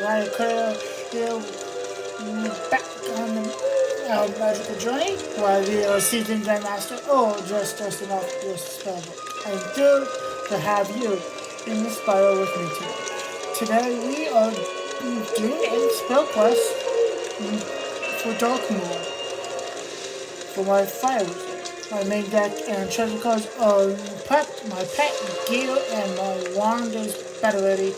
I occur here back on our magical journey, whether you're a seasoned grandmaster or just dusting off your spell book. I'm thrilled to have you in the spiral with me today. Today we are doing a spell quest for Darkmoor for my fire wizard. My main deck and treasure cards are prepped, my pet gear and my wand is battle ready.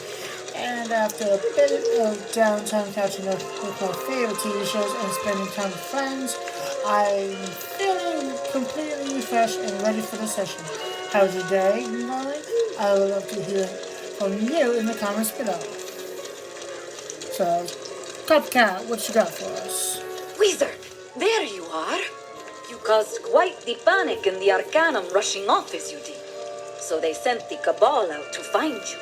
And after a bit of downtime catching up with my favorite TV shows and spending time with friends, I'm feeling completely refreshed and ready for the session. How's your day going? I would love to hear from you in the comments below. So, Copcat, what you got for us? Wizard, there you are. You caused quite the panic in the Arcanum rushing off as you did. So they sent the Cabal out to find you.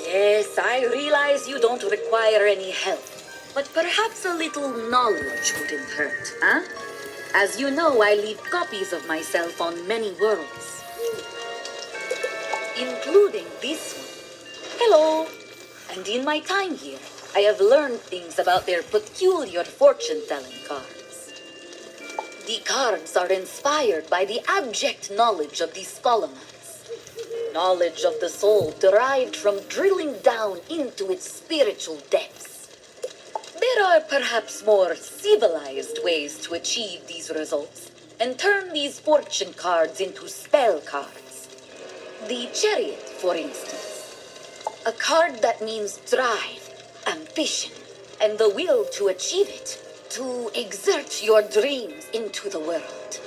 Yes, I realize you don't require any help, but perhaps a little knowledge wouldn't hurt, huh? As you know, I leave copies of myself on many worlds, including this one. Hello! And in my time here, I have learned things about their peculiar fortune-telling cards. The cards are inspired by the abject knowledge of the Scholomans. Knowledge of the soul derived from drilling down into its spiritual depths. There are perhaps more civilized ways to achieve these results and turn these fortune cards into spell cards. The Chariot, for instance. A card that means drive, ambition, and the will to achieve it, to exert your dreams into the world.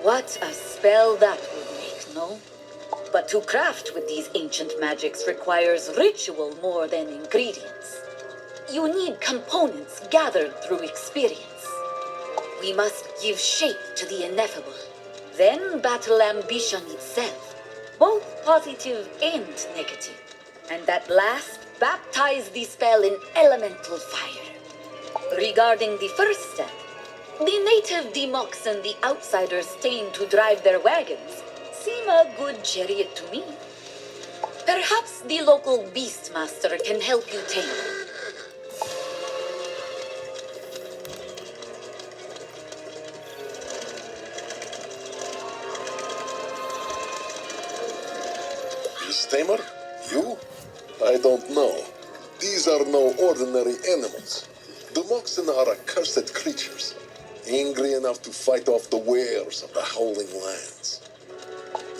What a spell that would make, no? But to craft with these ancient magics requires ritual more than ingredients. You need components gathered through experience. We must give shape to the ineffable, then battle ambition itself, both positive and negative, and at last baptize the spell in elemental fire. Regarding the first step, the native democs and the outsiders staying to drive their wagons seem a good chariot to me. Perhaps the local beastmaster can help you tame them. Beast tamer? You? I don't know. These are no ordinary animals. The Moxen are accursed creatures, angry enough to fight off the wares of the Howling Lands.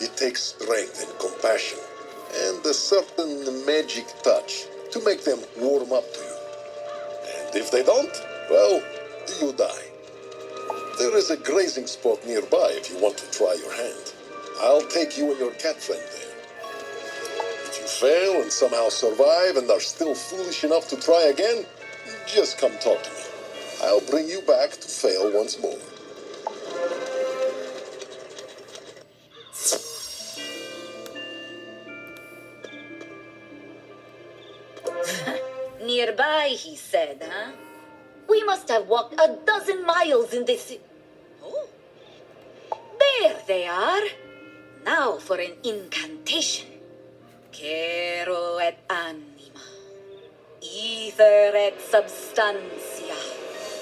It takes strength and compassion, and a certain magic touch to make them warm up to you. And if they don't, well, you die. There is a grazing spot nearby if you want to try your hand. I'll take you and your cat friend there. If you fail and somehow survive and are still foolish enough to try again, just come talk to me. I'll bring you back to fail once more. Nearby, he said, huh? We must have walked 12 miles in this... Oh. There they are. Now for an incantation. Quero et anima. Ether et substantia.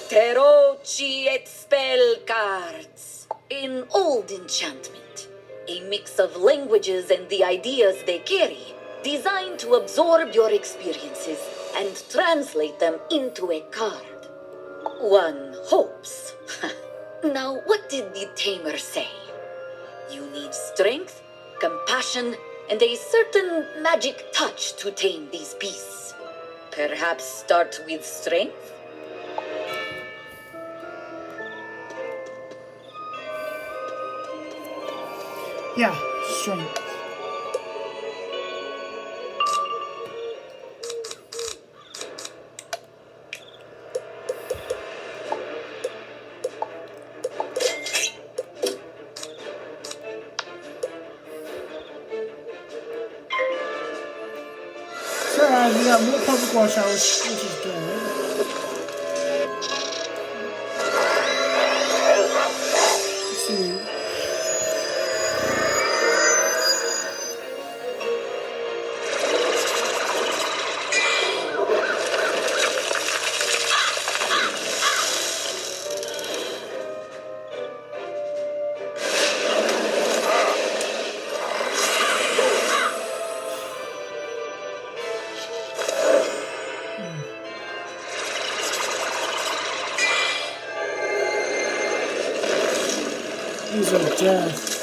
Teroci et spell cards. An old enchantment. A mix of languages and the ideas they carry, designed to absorb your experiences and translate them into a card. One hopes. Now, what did the tamer say? You need strength, compassion, and a certain magic touch to tame these beasts. Perhaps start with strength? Yeah, strength. We got more public watchouts, which is good. Let's see. Angels of Death.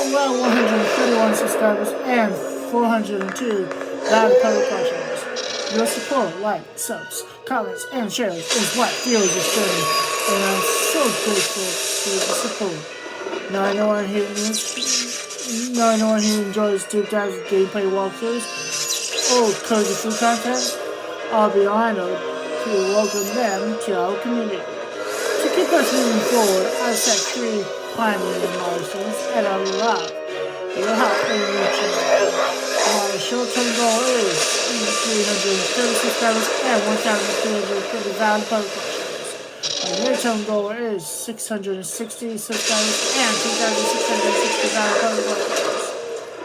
Around 131 subscribers and 402 valid public watchers. Your support, like, subs, comments, and shares is what fuels this journey, and I'm so grateful for the support. Now I know anyone who enjoys deep dives of gameplay walkthroughs or cozy food content, I'll be honored to welcome them to our community. To keep us moving forward, I've set 3 primary milestones, and I will love your help in reaching them. My short-term goal is 330 subscribers and 1,350 valid public watchers. My near-term goal is 660 subscribers and 2,660 valid public watchers.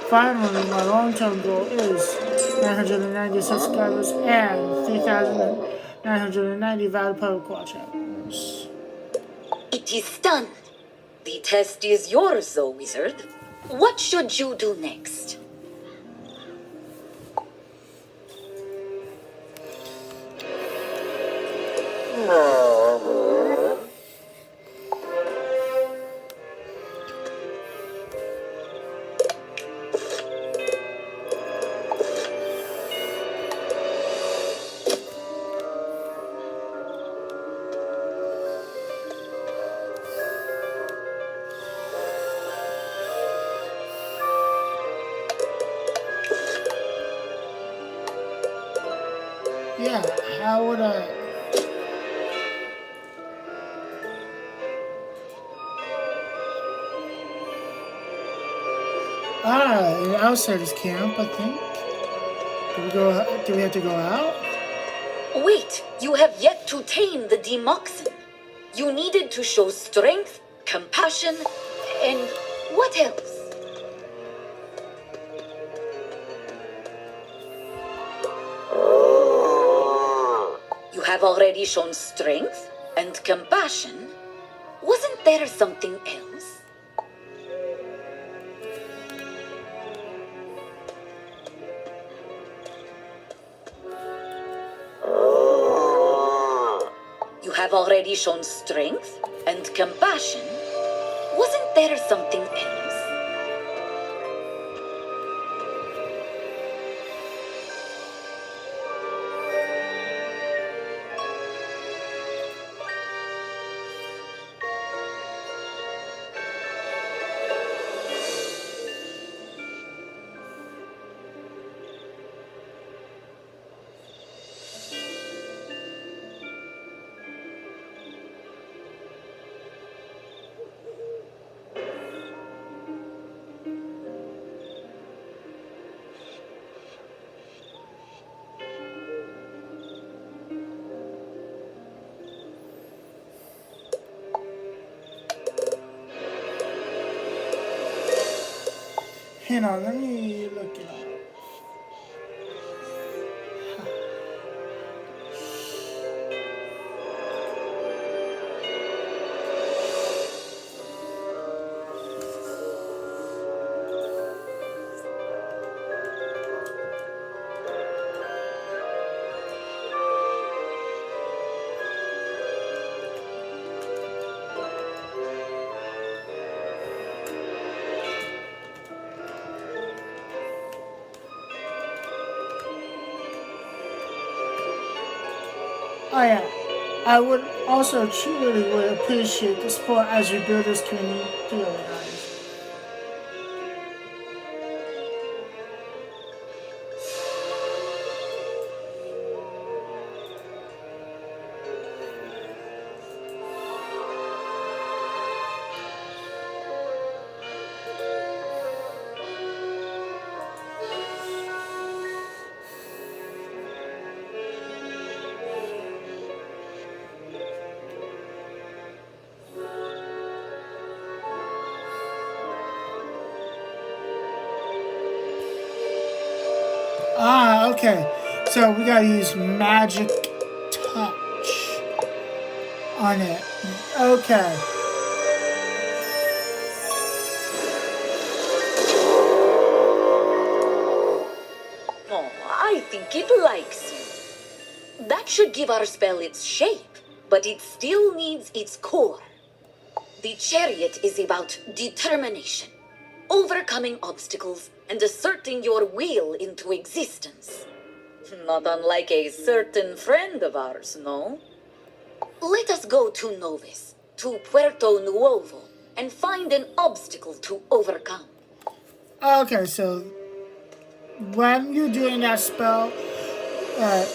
Finally, my long-term goal is 990 subscribers and 3,990 valid public watchers. It is done. The test is yours, though, Wizard. What should you do next? Yeah, how would I... an outsider's camp, I think. Do we have to go out? Wait, you have yet to tame the Demoxin. You needed to show strength, compassion, and what else? You have already shown strength and compassion. Wasn't there something else? You have already shown strength and compassion. Wasn't there something else? Hang on, let me look it up. Oh yeah, I would also truly would appreciate the support as we build this community together, guys. Okay, so we gotta use magic touch on it. Okay. Oh, I think it likes you. That should give our spell its shape, but it still needs its core. The chariot is about determination, overcoming obstacles, and asserting your will into existence. Not unlike a certain friend of ours, no? Let us go to Novis, to Puerto Nuevo, and find an obstacle to overcome. Okay, so when you're doing that spell, uh,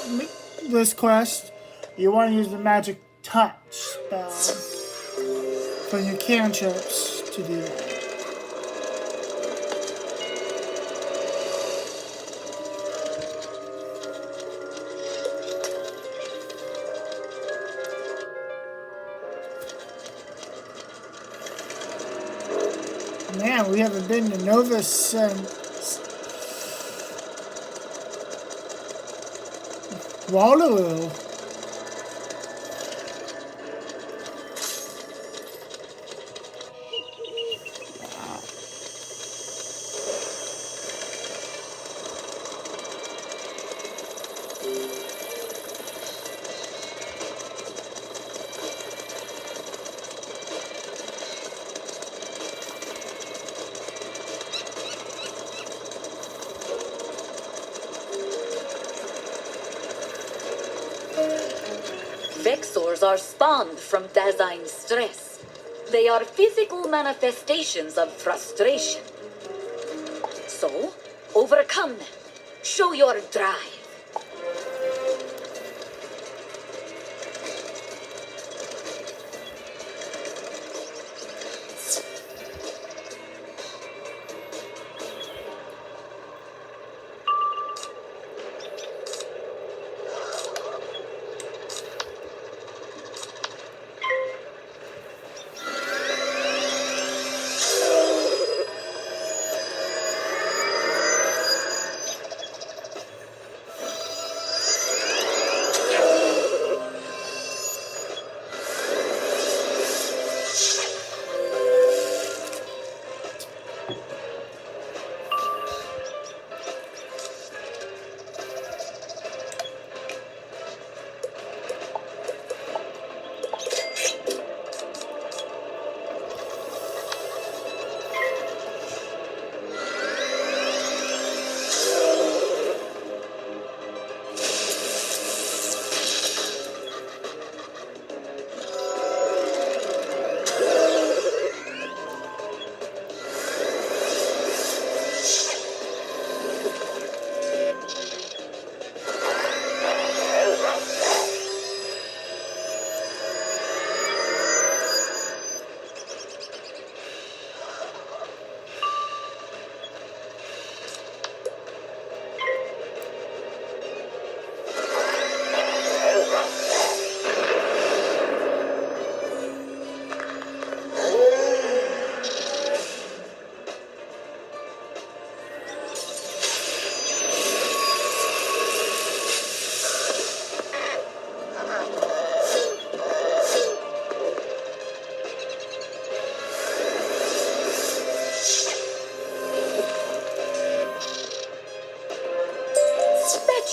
this quest, you want to use the magic touch spell from your cantrips to do that. Man, we haven't been to Nova since Waterloo. Vexors are spawned from Dasein stress. They are physical manifestations of frustration. So, overcome them. Show your drive.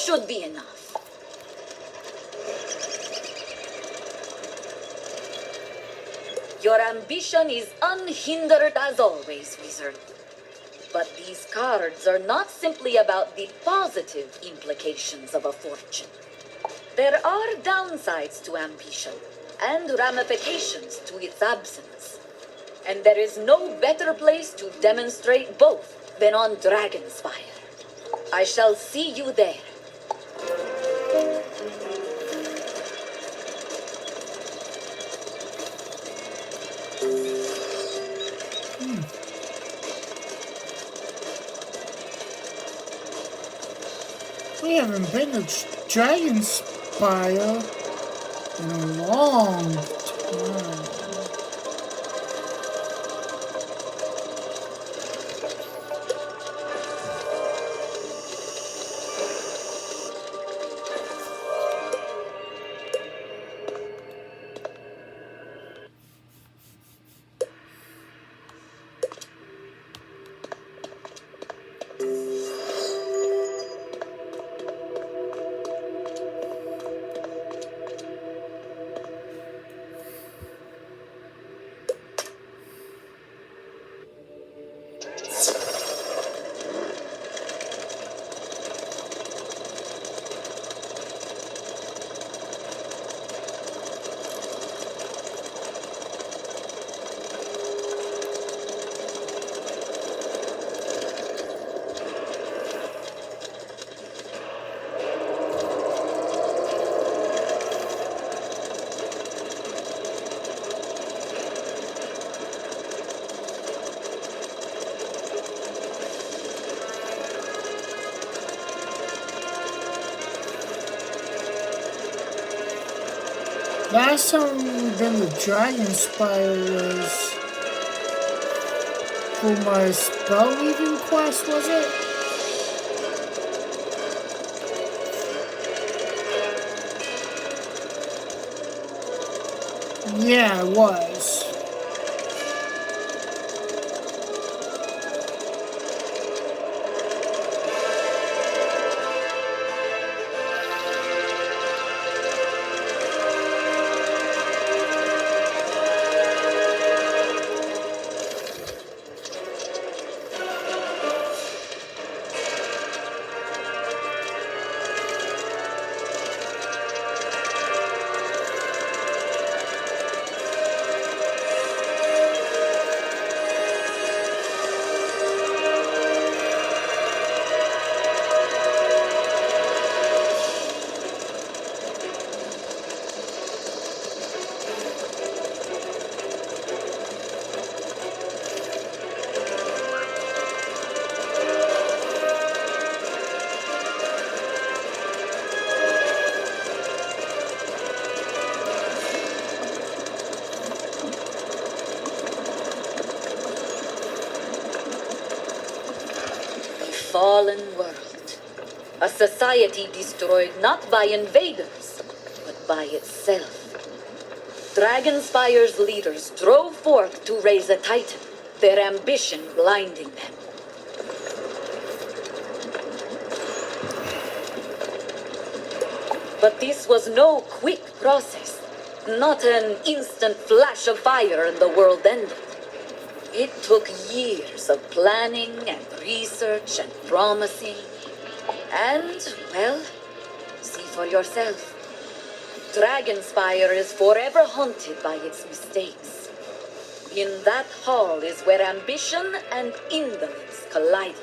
Should be enough. Your ambition is unhindered as always, Wizard. But these cards are not simply about the positive implications of a fortune. There are downsides to ambition and ramifications to its absence. And there is no better place to demonstrate both than on Dragonspire. I shall see you there. We haven't been to Dragonspire in a long time. Last time we've been the Dragon Spire was for my spell weaving quest, was it? Yeah, it was. Fallen world. A society destroyed not by invaders, but by itself. Dragonspire's leaders drove forth to raise a titan, their ambition blinding them. But this was no quick process, not an instant flash of fire and the world ended. It took years of planning and research and promising. And, well, see for yourself. Dragonspire is forever haunted by its mistakes. In that hall is where ambition and indolence collide.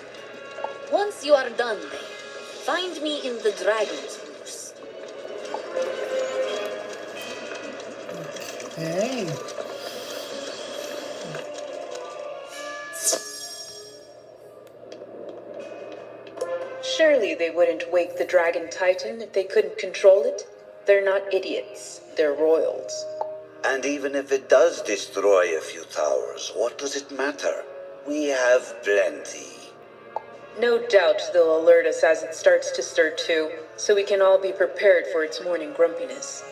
Once you are done there, find me in the Dragon's Roost. Hey. Surely they wouldn't wake the Dragon Titan if they couldn't control it. They're not idiots. They're royals. And even if it does destroy a few towers, what does it matter? We have plenty. No doubt they'll alert us as it starts to stir too, so we can all be prepared for its morning grumpiness.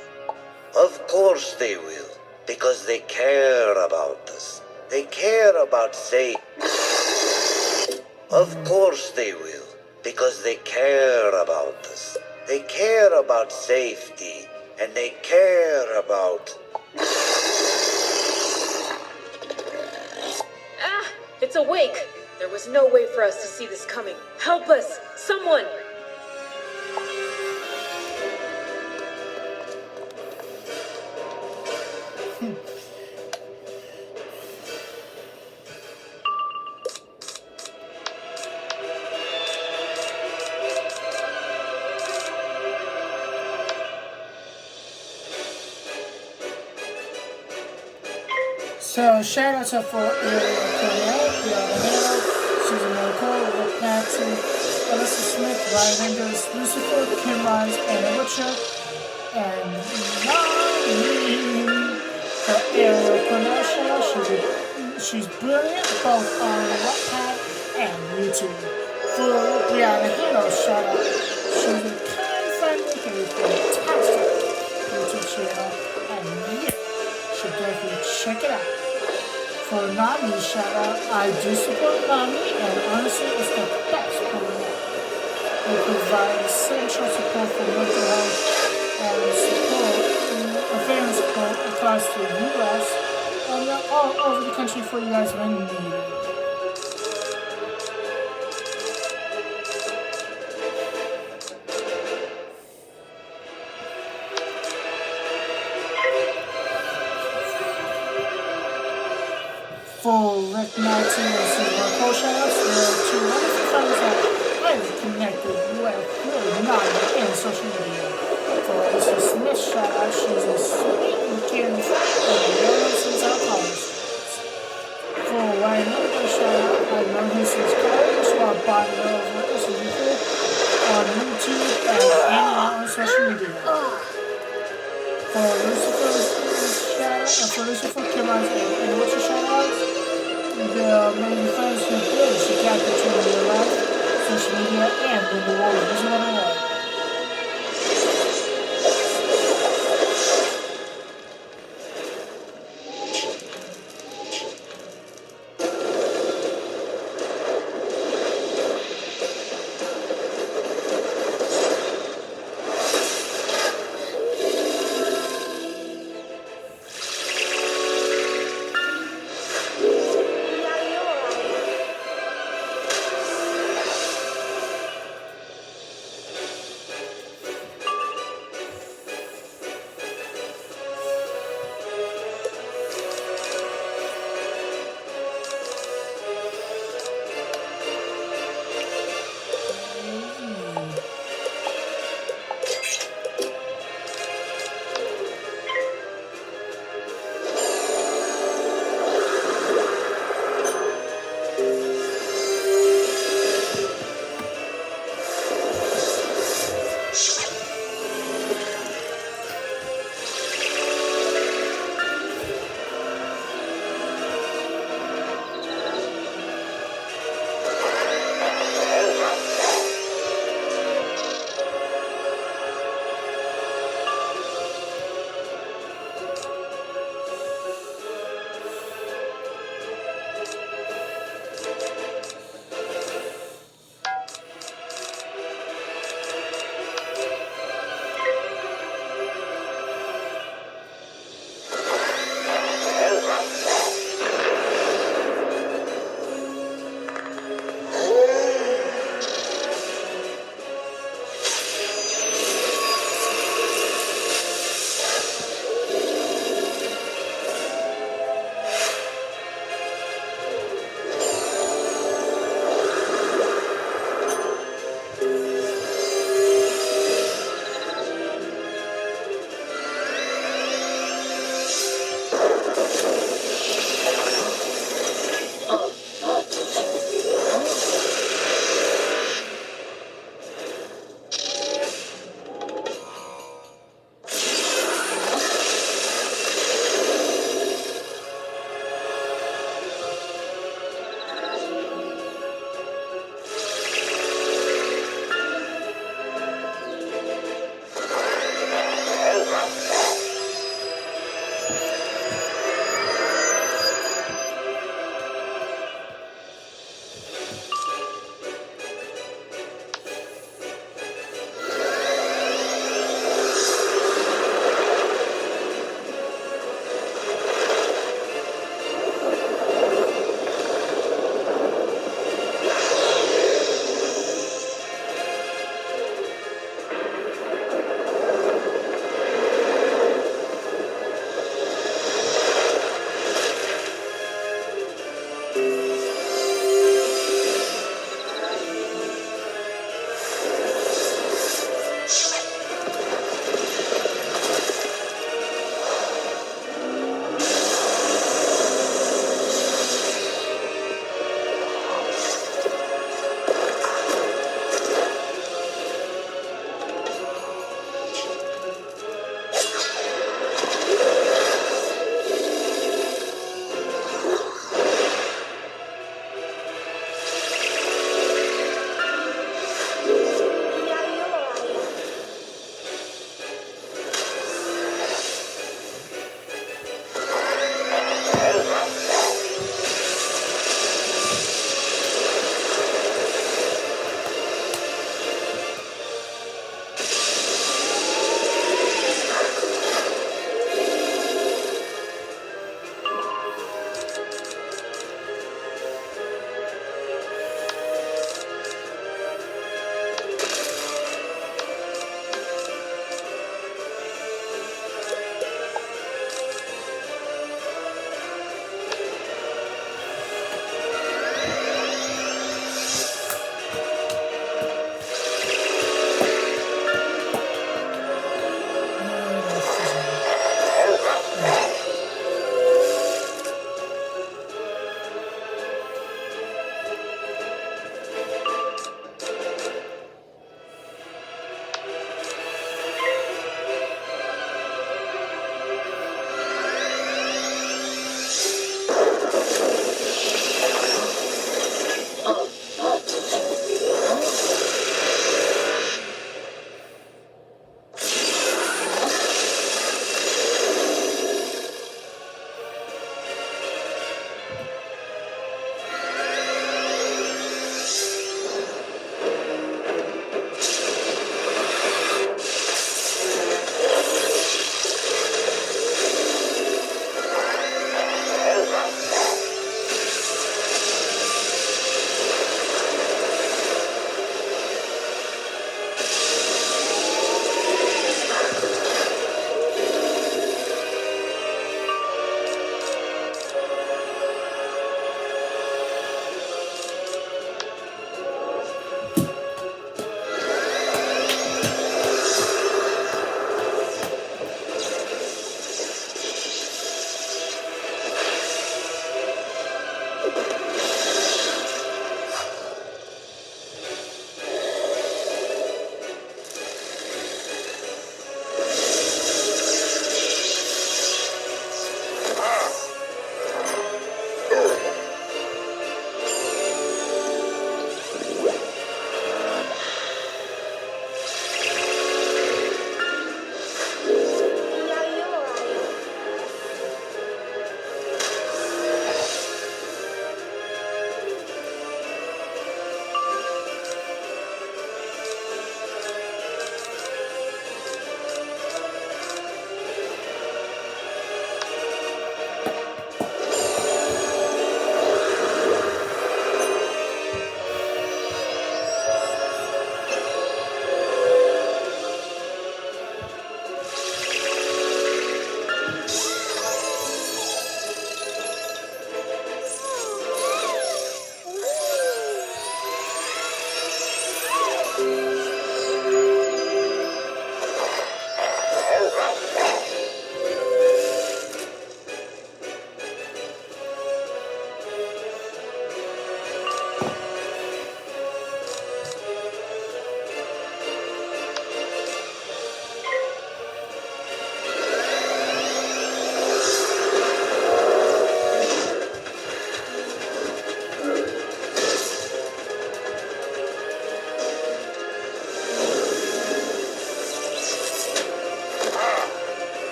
Of course they will, because they care about us. They care about Of course they will, because they care about us. They care about safety, and they care about... Ah! It's awake! There was no way for us to see this coming. Help us! Someone! So, shout out to for Ariel, Susan Nicole, Rick Natson, Alyssa Smith, Ryan Enders, Lucifer, Kim Rines, Anna Butcher, and NAMI for Ariel Cornell. She's brilliant both on Wattpad and YouTube. For Brianna Hano, shout out. She's a kind, friendly, and fantastic YouTube channel, and yeah, should definitely check it out. For NAMI, shout out, I do support NAMI, and honestly, it's the best program. They provide essential support for mental health and family support across the U.S. and all over the country for you guys when you need it. For Rick Natson and Susan co-shoutouts, there are two wonderful friends that I've connected with really not in social media. For Alyssa Smith, shout out, she's a sweet and caring friend and I've known her since our college days. For Ryan Miller, shout out, I've known him since college, so I've bonded over with us on YouTube and on social media. For For Lucifer, come on, and what's your shout-outs? The many fans who played Shoutout between real life, social media, and in the world of Wizard101.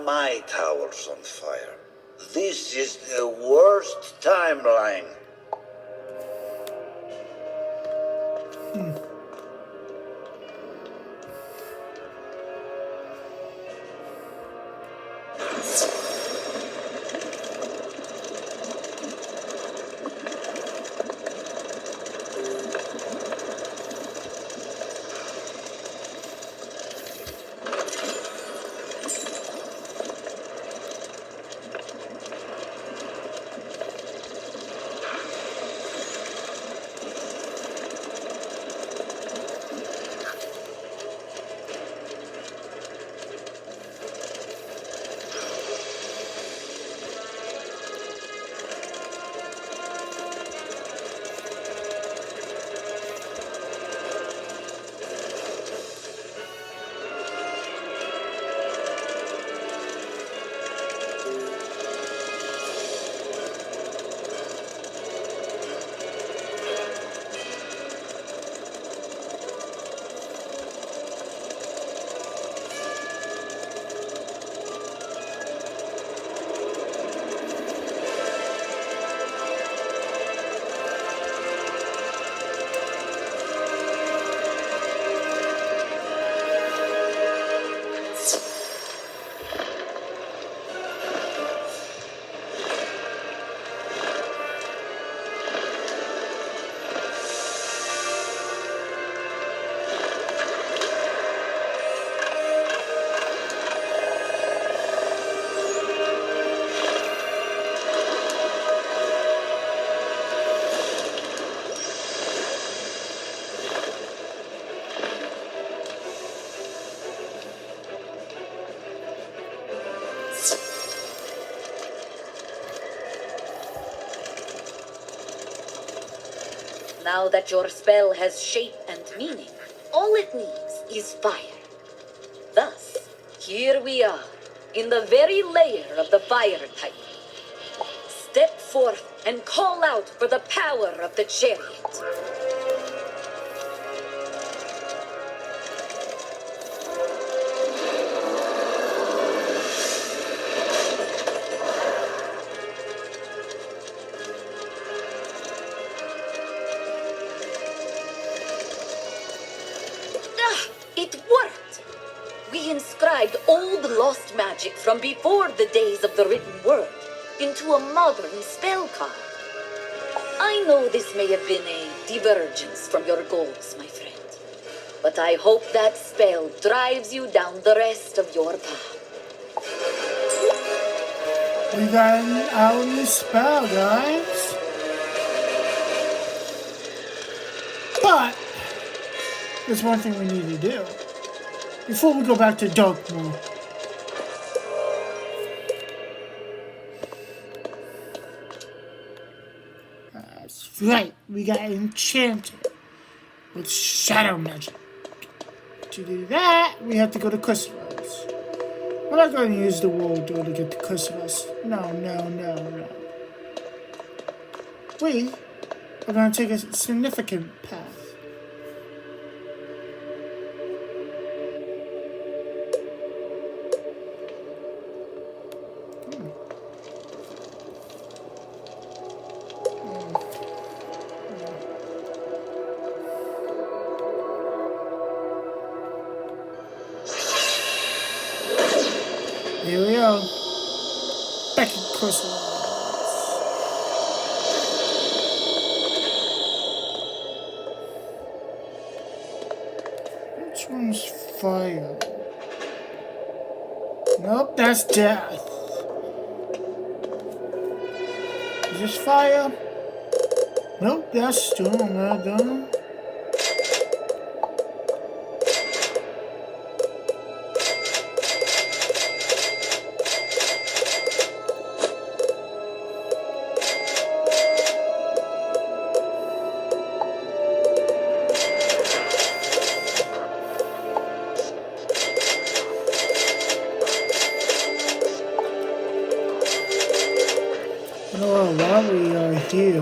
my tower's on fire. This is the worst timeline. Now that your spell has shape and meaning, all it needs is fire. Thus, here we are, in the very lair of the fire type. Step forth and call out for the power of the chariot. It worked! We inscribed old lost magic from before the days of the written word into a modern spell card. I know this may have been a divergence from your goals, my friend, but I hope that spell drives you down the rest of your path. We got our new spell, guys. But there's one thing we need to do before we go back to dark mode. That's right, we got enchanted with shadow magic. To do that, we have to go to Chrysalis. We're not going to use the world door to get to Chrysalis. No. We are going to take a significant path. Here we go. Back in Chrysalis. Which one's fire? Nope, that's death. Is this fire? Nope, that's storm. Well done. While we are here,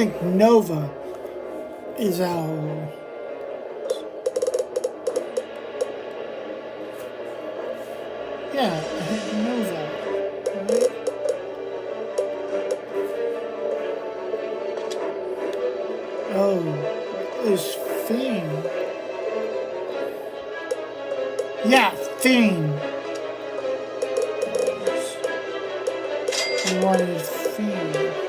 think Nova is our... Yeah, I think Nova, right? Oh, what is Theme? Yeah, Theme. You wanted Theme.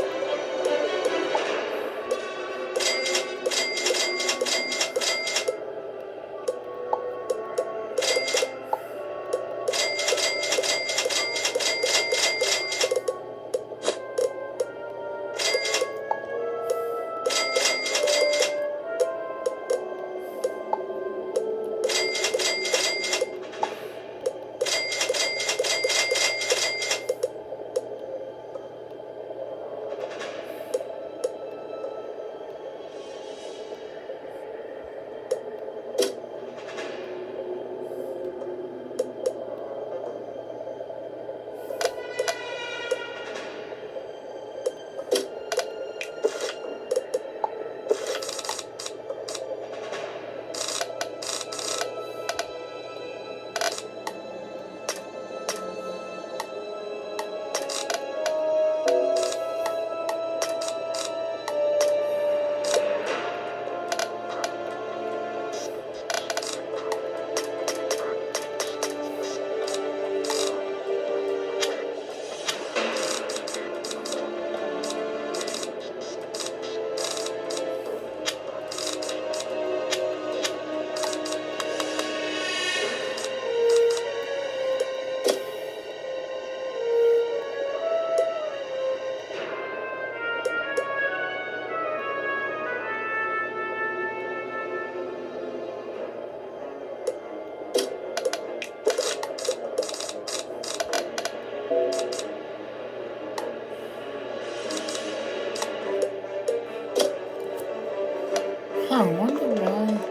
I wonder why.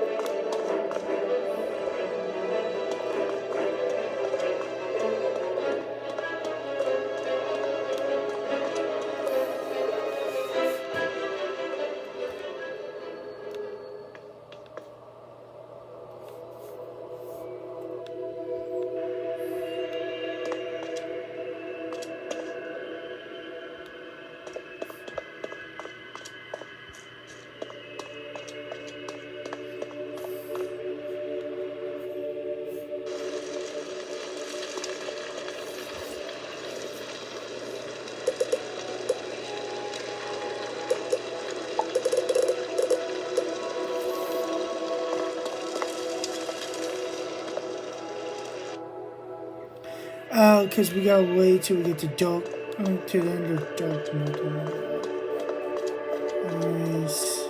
Because we gotta wait till we get to dark, to the end of dark mode. Anyways,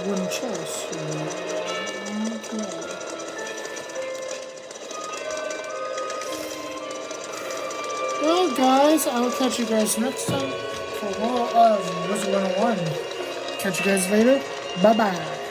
wooden chest. Okay. Well, guys, I will catch you guys next time for more of Wizard101. Catch you guys later. Bye-bye.